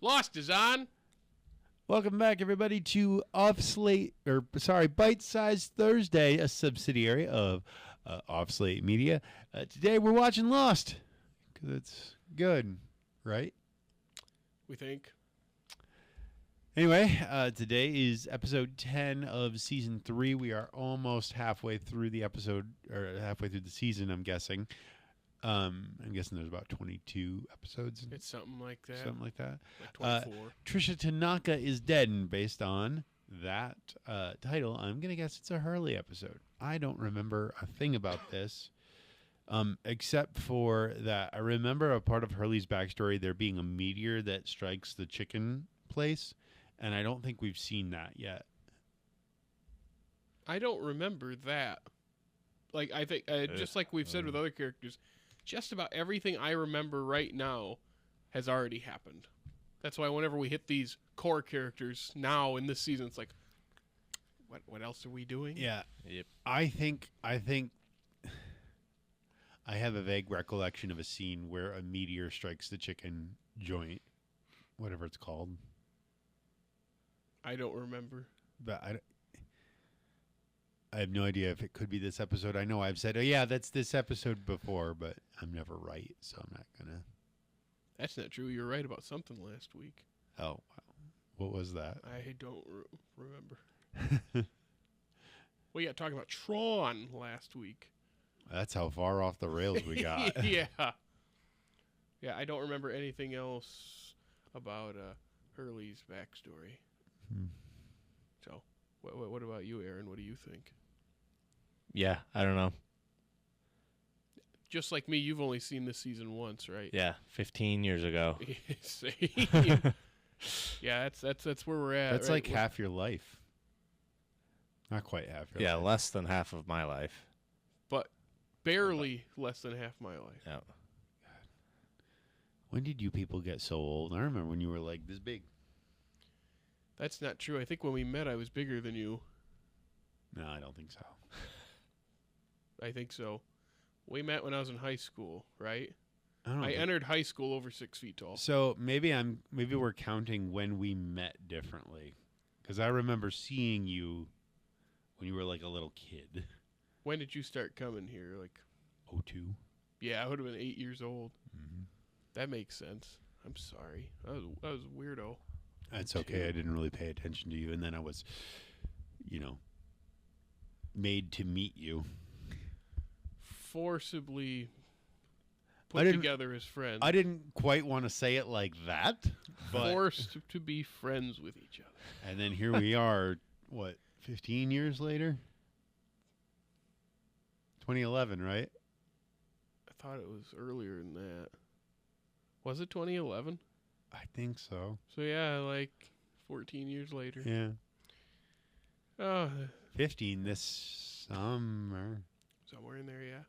Lost is on. Welcome back, everybody, to Bite Size Thursday, a subsidiary of Off Slate Media. Today we're watching Lost because it's good, right? We think. Anyway, today is episode 10 of season 3. We are almost halfway through the episode, or halfway through the season, I'm guessing. I'm guessing there's about 22 episodes. It's something like that. Something like that. Like 24. Tricia Tanaka is dead, and based on that title, I'm going to guess it's a Hurley episode. I don't remember a thing about this, except for that I remember a part of Hurley's backstory, there being a meteor that strikes the chicken place, and I don't think we've seen that yet. I don't remember that. Like, I think, just like we've said with other characters, just about everything I remember right now has already happened. That's why whenever we hit these core characters now in this season, it's like, what else are we doing? Yeah. Yep. I think I have a vague recollection of a scene where a meteor strikes the chicken joint, whatever it's called. I don't remember. But I have no idea if it could be this episode. I know I've said, oh, yeah, that's this episode before, but I'm never right, so I'm not going to. That's not true. You were right about something last week. Oh, wow. What was that? I don't remember. We got talking about Tron last week. That's how far off the rails we got. Yeah. Yeah, I don't remember anything else about Hurley's backstory. So, what about you, Aaron? What do you think? Yeah, I don't know. Just like me, you've only seen this season once, right? Yeah, 15 years ago. Yeah, that's where we're at. That's right? like half your life. Not quite half your life. Yeah, less than half of my life. But barely less than half my life. Yeah. When did you people get so old? I remember when you were like this big. That's not true. I think when we met, I was bigger than you. No, I don't think so. I think so. We met when I was in high school, right? I entered high school over 6 feet tall. So maybe we're counting when we met differently, because I remember seeing you when you were like a little kid. When did you start coming here? Like 02. Yeah, I would have been 8 years old. Mm-hmm. That makes sense. I'm sorry. I was a weirdo. That's okay. I didn't really pay attention to you, and then I was, made to meet you. Forcibly put together as friends. I didn't quite want to say it like that, but forced to be friends with each other. And then here we are, 15 years later? 2011, right? I thought it was earlier than that. Was it 2011? I think so. So yeah, like 14 years later. Yeah. 15 this summer. Somewhere in there, yeah.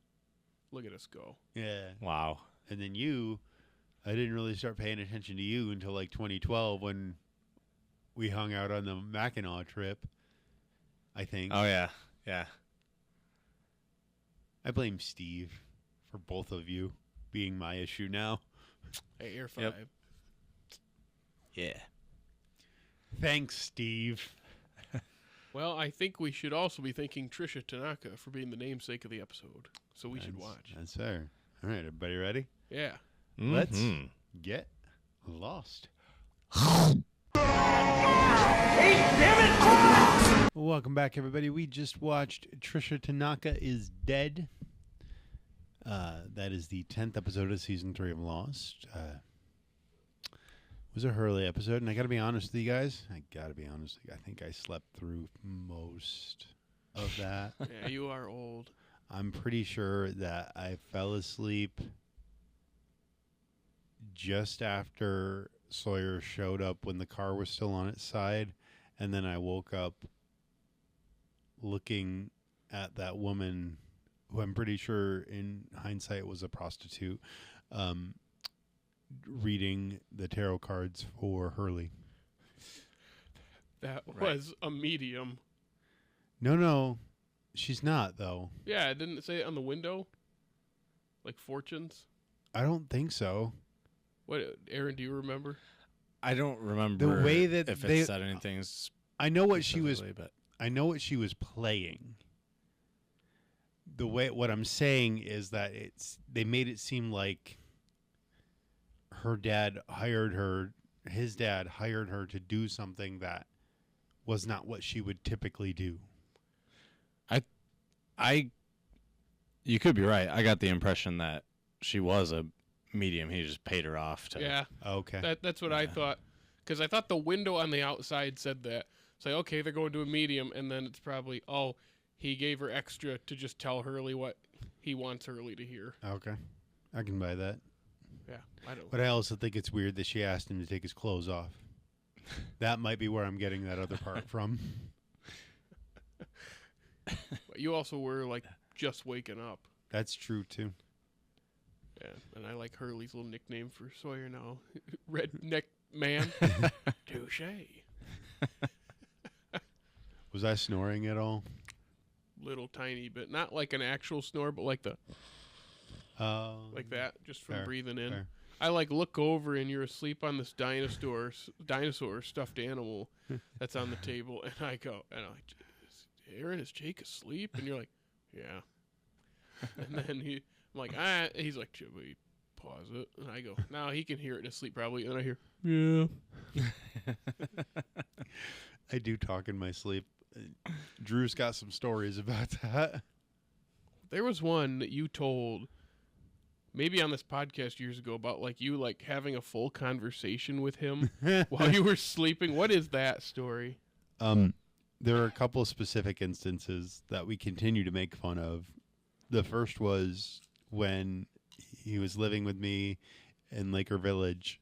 Look at us go. Yeah. Wow. And then I didn't really start paying attention to you until like 2012 when we hung out on the Mackinac trip, I think. Oh, yeah. Yeah. I blame Steve for both of you being my issue now. Hey, Air 5. Yep. Yeah. Thanks, Steve. Well, I think we should also be thanking Tricia Tanaka for being the namesake of the episode. So we should watch. That's fair. All right, everybody ready? Yeah. Mm-hmm. Let's get lost. Welcome back, everybody. We just watched Tricia Tanaka is Dead. That is the 10th episode of season 3 of Lost. It was a Hurley episode, and I got to be honest with you guys. I think I slept through most of that. Yeah, you are old. I'm pretty sure that I fell asleep just after Sawyer showed up when the car was still on its side, and then I woke up looking at that woman who I'm pretty sure in hindsight was a prostitute, reading the tarot cards for Hurley. That was a medium. No, she's not, though. Yeah, didn't it say it on the window? Like fortunes? I don't think so. What, Aaron, do you remember? I don't remember the way that if they it said anything. I know what she was. But I know what she was playing. The way what I'm saying is that they made it seem like her dad hired her. His dad hired her to do something that was not what she would typically do. You could be right. I got the impression that she was a medium. He just paid her off to. Yeah. Okay. That's what I thought. Because I thought the window on the outside said that. It's like, okay, they're going to a medium, and then it's probably, oh, he gave her extra to just tell Hurley what he wants Hurley to hear. Okay. I can buy that. Yeah, I don't. But I also think it's weird that she asked him to take his clothes off. That might be where I'm getting that other part from. But you also were, like, just waking up. That's true, too. Yeah, and I like Hurley's little nickname for Sawyer now. Redneck man. Touche. Was I snoring at all? Little tiny bit. Not like an actual snore, but like the... like that, just from fair, breathing in. fair. I like look over and you're asleep on this dinosaur stuffed animal that's on the table, and I go, and I'm like, Aaron, is Jake asleep? And you're like, yeah. And then I'm like, he's like, should we pause it? And I go, no, he can hear it in his sleep probably. And I hear, yeah. I do talk in my sleep. Drew's got some stories about that. There was one that you told maybe on this podcast years ago about like you like having a full conversation with him while you were sleeping. What is that story? There are a couple of specific instances that we continue to make fun of. The first was when he was living with me in Laker Village,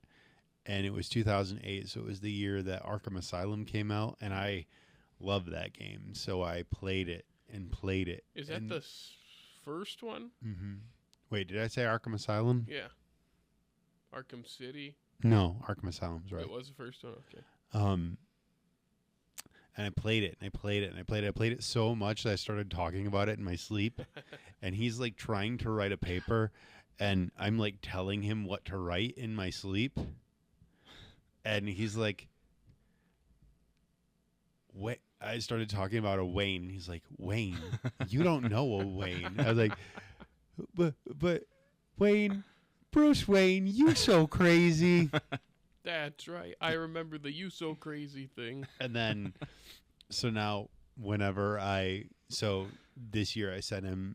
and it was 2008, so it was the year that Arkham Asylum came out, and I loved that game, so I played it and played it. Is that the first one? Mm-hmm. Wait, did I say Arkham Asylum? Yeah. Arkham City? No, Arkham Asylum's right. It was the first one, okay. And I played it, and I played it, and I played it. I played it so much that I started talking about it in my sleep. And he's like trying to write a paper, and I'm like telling him what to write in my sleep. And he's like, "What?" I started talking about a Wayne. He's like, "Wayne, you don't know a Wayne." I was like, "But Wayne, Bruce Wayne, you so crazy." That's right. I remember the "you so crazy" thing. And then, so now whenever this year I sent him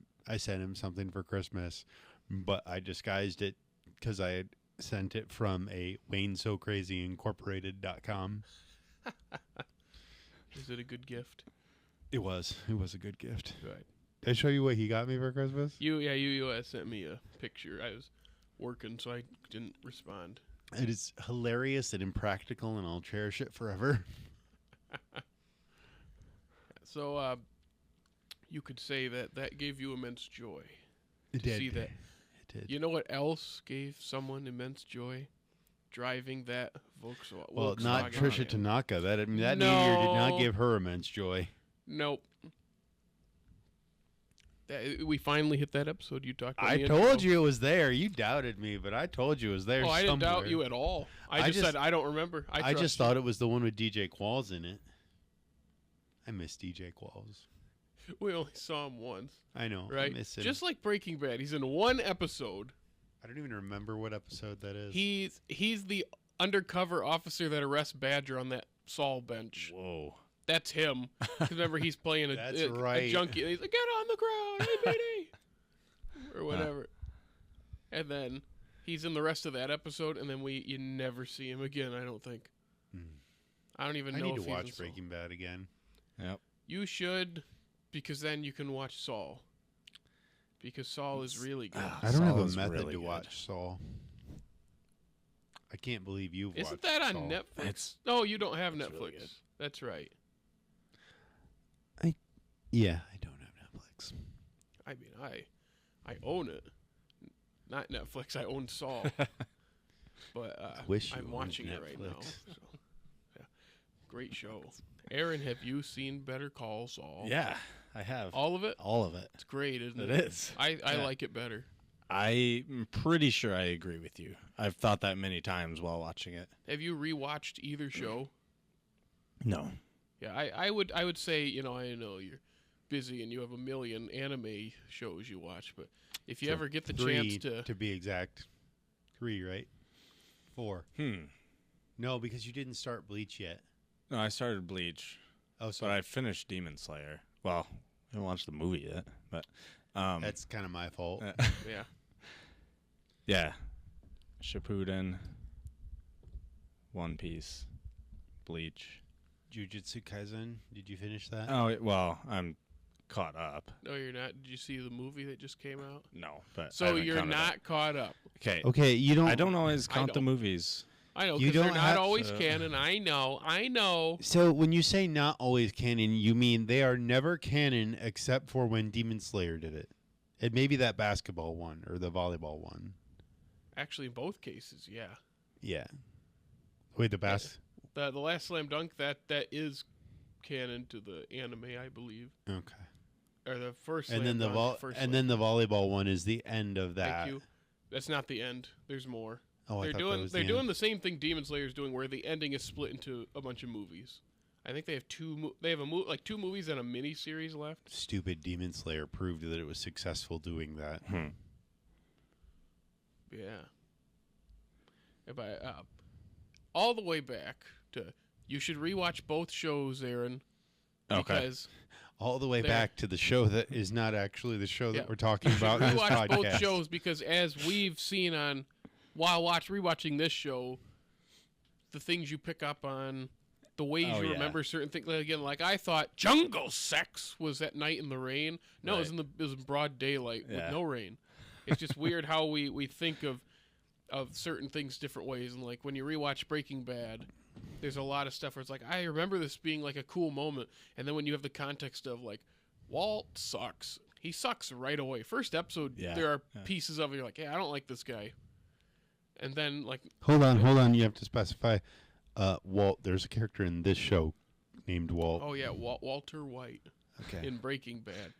something for Christmas, but I disguised it because I had sent it from a WayneSoCrazyIncorporated.com. Is it a good gift? It was a good gift. Good. Did I show you what he got me for Christmas? You sent me a picture. I was working, so I didn't respond. It is hilarious and impractical, and I'll cherish it forever. So, you could say that gave you immense joy. It did. See that. It did. You know what else gave someone immense joy? Driving that Volkswagen. Well, not Tricia Tanaka. That meteor did No. not give her immense joy. Nope. We finally hit that episode you talked about. I told you it was there. You doubted me, but I told you it was there. Oh, I didn't doubt somewhere. you at all. I just said I don't remember. I just thought it was the one with DJ Qualls in it. I miss DJ Qualls. We only saw him once. I know. Right? I miss him. Just like Breaking Bad. He's in one episode. I don't even remember what episode that is. He's the undercover officer that arrests Badger on that Saul bench. Whoa. That's him. 'Cause remember, he's playing a junkie. And he's like, "Get on the ground, APD," or whatever. And then he's in the rest of that episode, and then you never see him again. I don't think. I don't even know. I need if to he's watch in Saul. Breaking Bad again. Yep. You should, because then you can watch Saul. Because Saul is really good. I don't have Saul a is method really to good. watch Saul. I can't believe you've Isn't watched that on Saul. Netflix? No, you don't have Netflix. really good. That's right. Yeah, I don't have Netflix. I mean, I own it. Not Netflix. I own Saul. But Wish you I'm owned watching it right now. Netflix. So, yeah. Great show. Aaron, have you seen Better Call Saul? Yeah, I have. All of it? All of it. It's great, isn't it? It is. I Yeah. like it better. I'm pretty sure I agree with you. I've thought that many times while watching it. Have you rewatched either show? No. Yeah, I would say, I know you're busy and you have a million anime shows you watch, but if you ever get the chance to be exact, 3, right? 4. No, because you didn't start Bleach yet. No, I started Bleach. Oh, But sorry. I finished Demon Slayer. Well, I haven't watched the movie yet, but That's kind of my fault. yeah. yeah. Shippuden, One Piece, Bleach. Jujutsu Kaisen. Did you finish that? Oh, well, I'm caught up. No, you're not. Did you see the movie that just came out? No, but I So haven't you're counted not it. caught up. Okay. Okay, you don't. I don't always count the don't. movies. I know, You because they're don't not have always to- canon. I know. So when you say not always canon, you mean they are never canon except for when Demon Slayer did it. It may be that basketball one or the volleyball one. Actually, in both cases, yeah. Yeah. Wait, the The last slam dunk that is canon to the anime, I believe, Okay. or the first. And slam then dunk, first and slam then the volleyball one is the end of that. Thank you. That's not the end. There's more. Oh, I They're thought doing that was they're the doing end. the same thing Demon Slayer's doing, where the ending is split into a bunch of movies. I think they have like 2 movies and a mini series left. Stupid Demon Slayer proved that it was successful doing that. Yeah. If I all the way back to you should rewatch both shows, Aaron. Okay. Because All the way There. back to the show that is not actually the show Yeah. that we're talking about in this rewatch both podcast. shows, because as we've seen on while rewatching this show, the things you pick up on, the ways Oh, you yeah. remember certain things. Again, like I thought jungle sex was at night in the rain. No, it was Right. it was in broad daylight with Yeah. no rain. It's just weird how we think of certain things different ways. And like when you rewatch Breaking Bad, there's a lot of stuff where it's like, I remember this being like a cool moment, and then when you have the context of like, Walt sucks. He sucks right away. First episode, Yeah. there are Yeah. pieces of it you're like, yeah, I don't like this guy. And then like, Hold on. You have to specify. Walt, there's a character in this show named Walt. oh yeah, Walter White Okay. in Breaking Bad.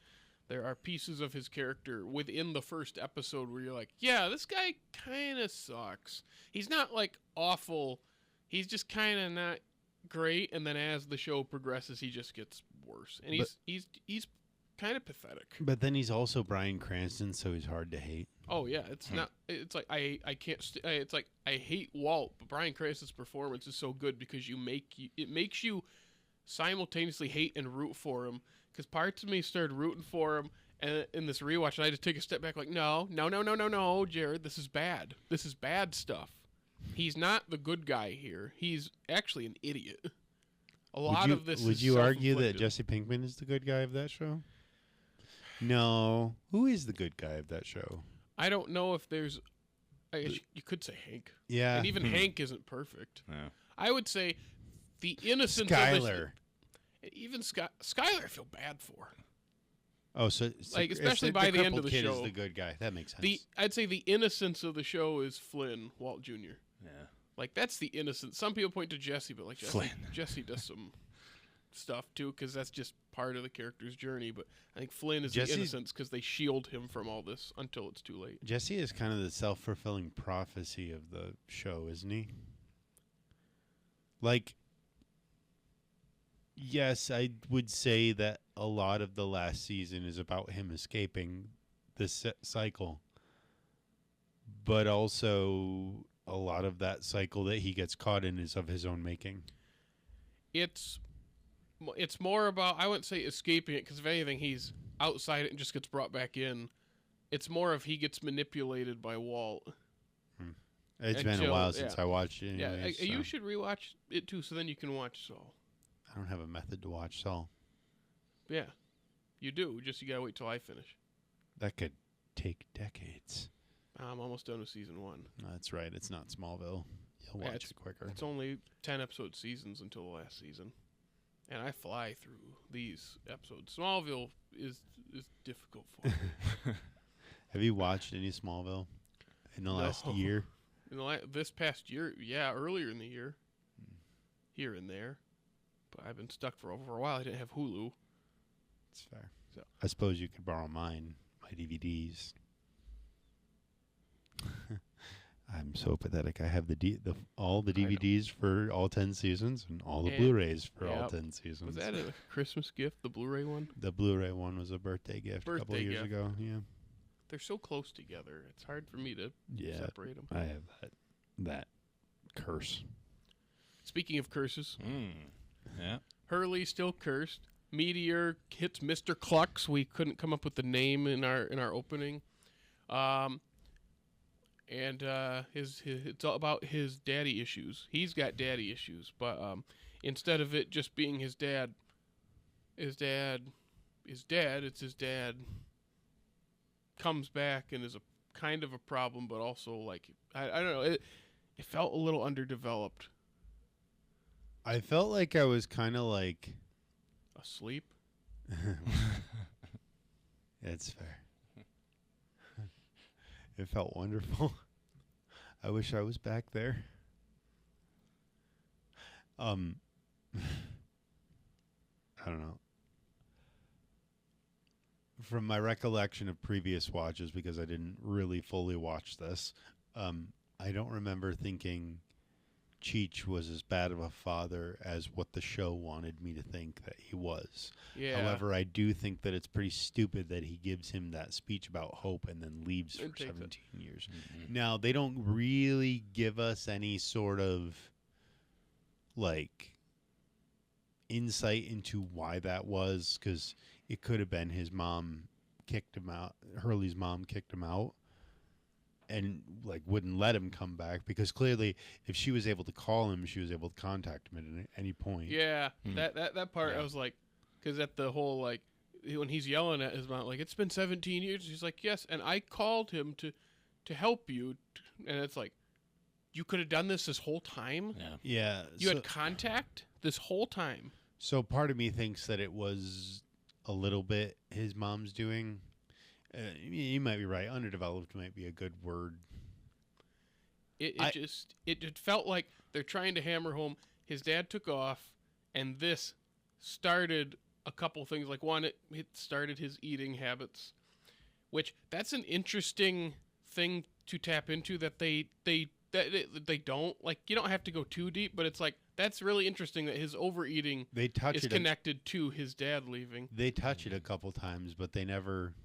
There are pieces of his character within the first episode where you're like, yeah, this guy kind of sucks. He's not like awful. He's just kind of not great. And then as the show progresses, he just gets worse. And he's kind of pathetic. But then he's also Bryan Cranston, so he's hard to hate. Oh yeah, it's not. It's like I can't. It's like I hate Walt, but Bryan Cranston's performance is so good because it makes you simultaneously hate and root for him. Because parts of me started rooting for him, and in this rewatch, and I just take a step back, like, no, Jared, this is bad. This is bad stuff. He's not the good guy here. He's actually an idiot. A lot of this. Would is you argue that self-inflicted. Jesse Pinkman is the good guy of that show? No. Who is the good guy of that show? I don't know if there's. I guess you could say Hank, Yeah. and even Hank isn't perfect. Yeah. I would say the innocence of Skyler. even Skyler, I feel bad for. Oh, so Like, it's especially by the end crippled of the kid show. is the good guy. That makes sense. I'd say the innocence of the show is Flynn, Walt Jr. Yeah. Like that's the innocence. Some people point to Jesse, but like Flynn. Jesse does some stuff too, because that's just part of the character's journey. But I think Flynn is Jesse's- the innocence because they shield him from all this until it's too late. Jesse is kind of the self-fulfilling prophecy of the show, isn't he? Like, yes, I would say that a lot of the last season is about him escaping this cycle. But also, a lot of that cycle that he gets caught in is of his own making. It's more about, I wouldn't say escaping it, because if anything, he's outside it and just gets brought back in. It's more of he gets manipulated by Walt. It's been a Until- while since yeah. I watched it. Yeah, Anyways, you so should rewatch it too, so then you can watch Saul. I don't have a method to watch Saul. Yeah, you do. Just you gotta wait till I finish. That could take decades. I'm almost done with season 1. No, that's right. It's not Smallville. You'll Yeah, watch it quicker. It's only 10 episode seasons until the last season, and I fly through these episodes. Smallville is difficult for me. Have you watched any Smallville in the last No. year? This past year, yeah, earlier in the year, here and there, but I've been stuck for over a while. I didn't have Hulu. It's fair. So- I suppose you could borrow my DVDs. I'm so pathetic. I have all the DVDs for all 10 seasons and all the And- Blu-rays for all yep. 10 seasons. Was that a Christmas gift, the Blu-ray one? The Blu-ray one was a birthday gift a couple Birthday of years gift. ago. Yeah. They're so close together. It's hard for me to Yeah. separate them. I have that curse. Speaking of curses, Yeah. Hurley still cursed. Meteor hits Mr. Clux. We couldn't come up with the name in our opening. And it's all about his daddy issues. He's got daddy issues, but instead of it just being his dad, it's his dad comes back and is a kind of a problem, but also like I don't know. It felt a little underdeveloped. I felt like I was kind of like Asleep. It's fair. It felt wonderful. I wish I was back there. I don't know. From my recollection of previous watches, because I didn't really fully watch this, I don't remember thinking Cheech was as bad of a father as what the show wanted me to think that he was. Yeah. However, I do think that it's pretty stupid that he gives him that speech about hope and then leaves And for takes it. 17 years. Now, they don't really give us any sort of like insight into why that was, because it could have been his mom kicked him out. Hurley's mom kicked him out and like wouldn't let him come back, because clearly if she was able to call him, she was able to contact him at any point. Yeah, that part I was like, because at the whole like when he's yelling at his mom, like it's been 17 years. He's like, yes, and I called him to help you, and it's like, you could have done this whole time. Yeah. You had contact this whole time. So part of me thinks that it was a little bit his mom's doing. You might be right. Underdeveloped might be a good word. It felt like they're trying to hammer home his dad took off, and this started a couple things. Like one, it started his eating habits, which that's an interesting thing to tap into that they don't like. You don't have to go too deep, but it's like that's really interesting that his overeating is connected to his dad leaving. They touch it a couple times, but they never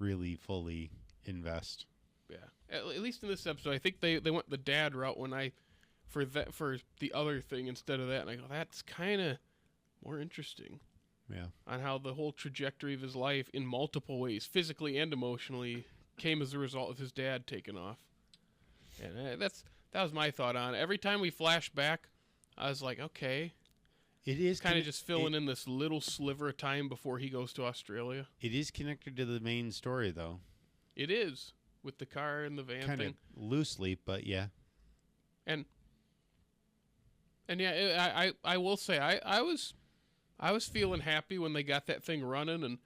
really fully invest. Yeah, at least in this episode, I think they went the dad route for the other thing instead of that, and I go, that's kind of more interesting. Yeah, on how the whole trajectory of his life in multiple ways, physically and emotionally, came as a result of his dad taking off. And that was my thought on it. Every time we flash back, I was like, okay. It is kind of just filling in this little sliver of time before he goes to Australia. It is connected to the main story, though. It is, with the car and the van kind thing. Of loosely, but yeah. And yeah, I will say I was feeling happy when they got that thing running and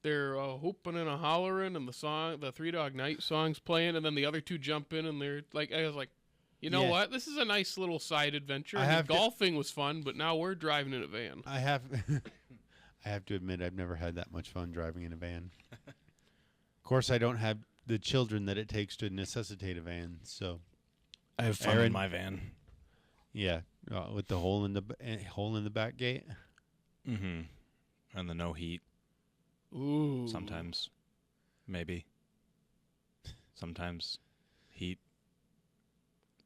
they're hooping and a hollering and the Three Dog Night song's playing, and then the other two jump in and they're like, I was like, you know what? This is a nice little side adventure. Golfing was fun, but now we're driving in a van. I have to admit, I've never had that much fun driving in a van. Of course, I don't have the children that it takes to necessitate a van, so I have fun in my van. Yeah, with the hole in the back gate. Mm-hmm. And the no heat. Ooh. Sometimes, maybe. Sometimes, heat.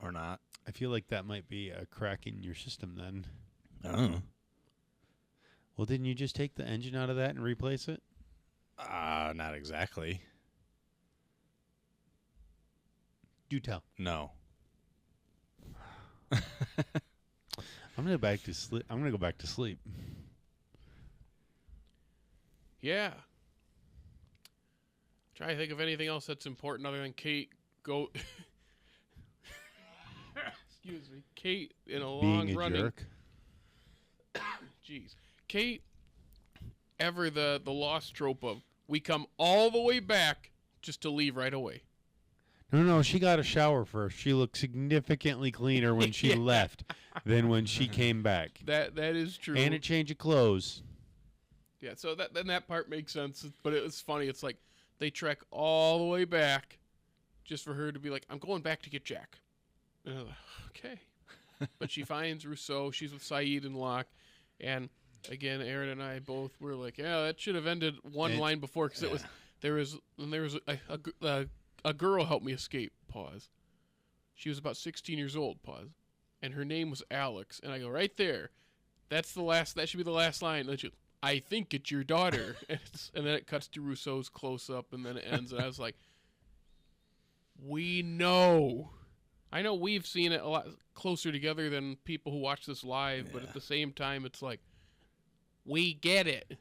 Or not. I feel like that might be a crack in your system then. Oh. Well, didn't you just take the engine out of that and replace it? Not exactly. Do tell. No. I'm gonna go back to sleep. Yeah. Try to think of anything else that's important other than Kate go. Excuse me, Kate in a long running. Jerk. Jeez, Kate. Ever the lost trope of we come all the way back just to leave right away. No, she got a shower first. She looked significantly cleaner when she left than when she came back. That is true. And a change of clothes. Yeah, so that part makes sense. But it was funny. It's like they trek all the way back just for her to be like, I'm going back to get Jack. And I was like, okay. But she finds Rousseau. She's with Saeed and Locke. And again, Aaron and I both were like, yeah, that should have ended one line before, because there was a girl helped me escape. Pause. She was about 16 years old. Pause. And her name was Alex. And I go, right there. That's the last. That should be the last line. And she, I think it's your daughter. And then it cuts to Rousseau's close up, and then it ends. And I was like, we know. I know we've seen it a lot closer together than people who watch this live, but at the same time, it's like, we get it.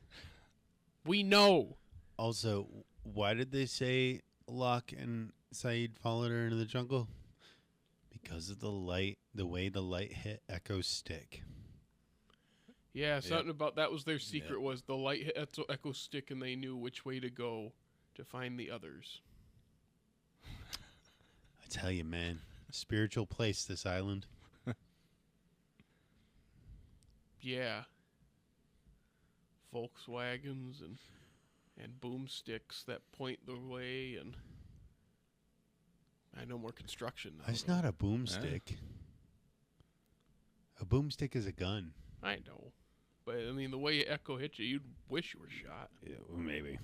We know. Also, why did they say Locke and Saeed followed her into the jungle? Because of the light, the way the light hit Echo's stick. Yeah, something about that was their secret, was the light hit Echo's stick, and they knew which way to go to find the others. I tell you, man, a spiritual place, this island. Yeah. Volkswagens and boomsticks that point the way, and I know more construction now. It's not a boomstick. A boomstick is a gun. I know. But, I mean, the way Echo hit you, you'd wish you were shot. Yeah, well, maybe.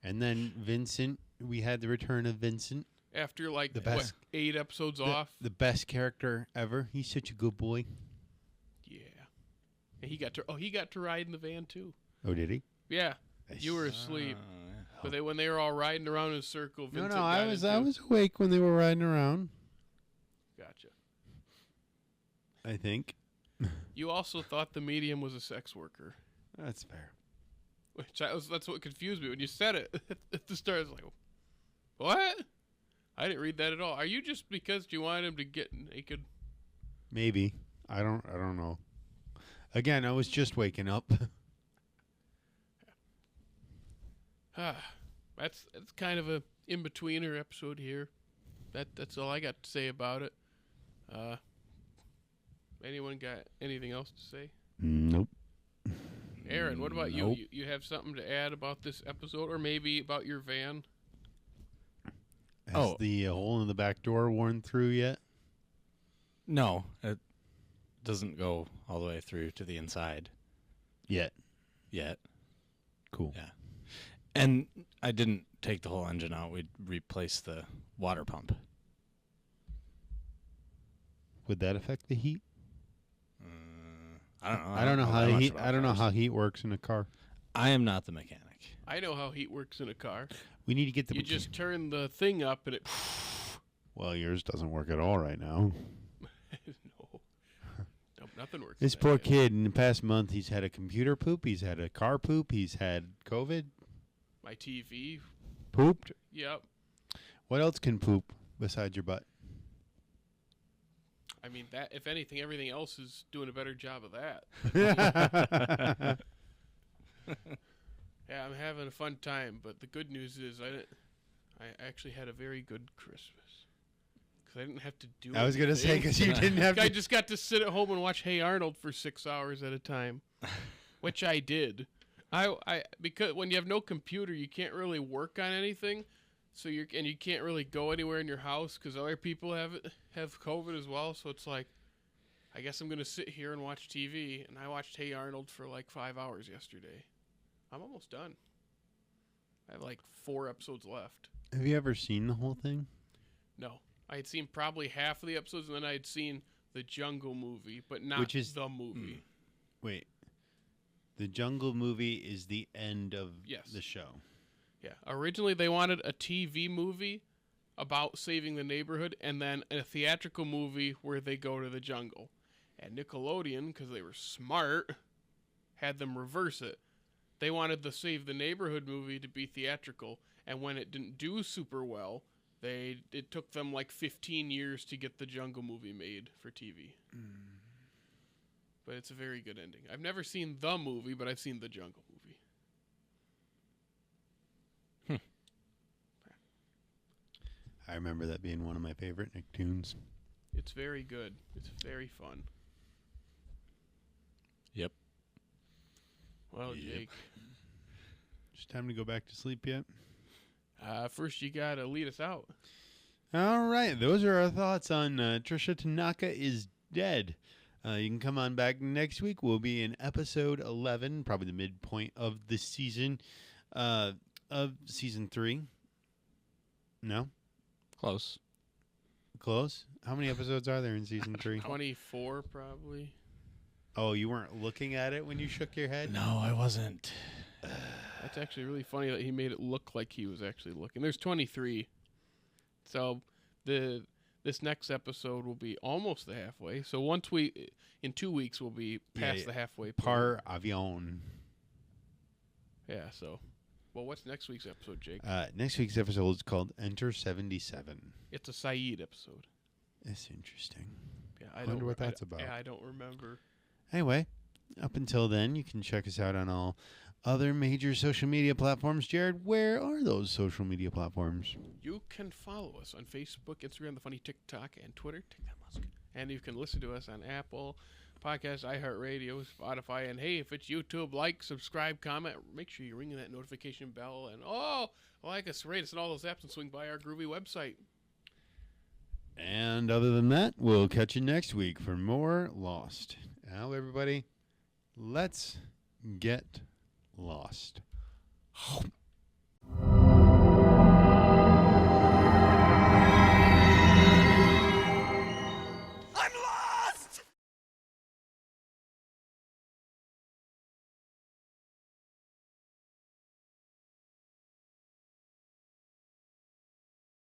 And then Vincent, we had the return of Vincent. After, like, the best, 8 episodes off? The best character ever. He's such a good boy. Yeah. And he got to ride in the van, too. Oh, did he? Yeah. You were asleep. But when they were all riding around in a circle, Vincent I was awake when they were riding around. Gotcha. I think. You also thought the medium was a sex worker. That's fair. That's what confused me when you said it at the start. I was like, what? I didn't read that at all. Are you just because you wanted him to get naked? Maybe. I don't know. Again, I was just waking up. That's kind of a in-betweener episode here. That's all I got to say about it. Anyone got anything else to say? Nope. Aaron, what about you? You have something to add about this episode, or maybe about your van? Has the hole in the back door worn through yet? No, it doesn't go all the way through to the inside. Yet. Cool. Yeah. And I didn't take the whole engine out. We replaced the water pump. Would that affect the heat? I don't know. I don't know how heat works in a car. I am not the mechanic. I know how heat works in a car. We need to get the. You just turn the thing up and it. Well, yours doesn't work at all right now. No, nothing works. This poor kid, in the past month, he's had a computer poop, he's had a car poop, he's had COVID. My TV pooped. Yep. What else can poop besides your butt? I mean, that if anything, everything else is doing a better job of that. Yeah, I'm having a fun time, but the good news is I actually had a very good Christmas. Because I didn't have to do I was going to say, because you didn't have to. I just got to sit at home and watch Hey Arnold for 6 hours at a time, which I did. Because when you have no computer, you can't really work on anything. So you can't really go anywhere in your house because other people have COVID as well. So it's like, I guess I'm going to sit here and watch TV. And I watched Hey Arnold for like 5 hours yesterday. I'm almost done. I have like 4 episodes left. Have you ever seen the whole thing? No. I had seen probably half of the episodes, and then I had seen the Jungle movie, but not the movie. Wait. The Jungle movie is the end of the show. Yeah. Originally, they wanted a TV movie about saving the neighborhood, and then a theatrical movie where they go to the jungle. And Nickelodeon, because they were smart, had them reverse it. They wanted the Save the Neighborhood movie to be theatrical, and when it didn't do super well, it took them like 15 years to get the Jungle movie made for TV. But it's a very good ending. I've never seen the movie, but I've seen the Jungle movie. I remember that being one of my favorite Nicktoons. It's very good. It's very fun. Yep. Well, Jake. Just time to go back to sleep yet? First, you got to lead us out. All right, those are our thoughts on Tricia Tanaka is dead. You can come on back next week. We'll be in episode 11, probably the midpoint of the season, of season 3. No? Close. Close? How many episodes are there in season 3? 24, probably. Oh, you weren't looking at it when you shook your head? No, I wasn't. That's actually really funny that he made it look like he was actually looking. There's 23. So this next episode will be almost the halfway. So in 2 weeks we'll be past the halfway point. Par avion. Yeah, so. Well, what's next week's episode, Jake? Next week's episode is called Enter 77. It's a Saeed episode. That's interesting. Yeah, I wonder what that's about. Yeah, I don't remember. Anyway, up until then, you can check us out on all other major social media platforms. Jared, where are those social media platforms? You can follow us on Facebook, Instagram, The Funny TikTok, and Twitter. And you can listen to us on Apple Podcasts, iHeartRadio, Spotify. And hey, if it's YouTube, like, subscribe, comment. Make sure you're ringing that notification bell. And like us, rate us on all those apps, and swing by our groovy website. And other than that, we'll catch you next week for more Lost. Now, everybody, let's get lost.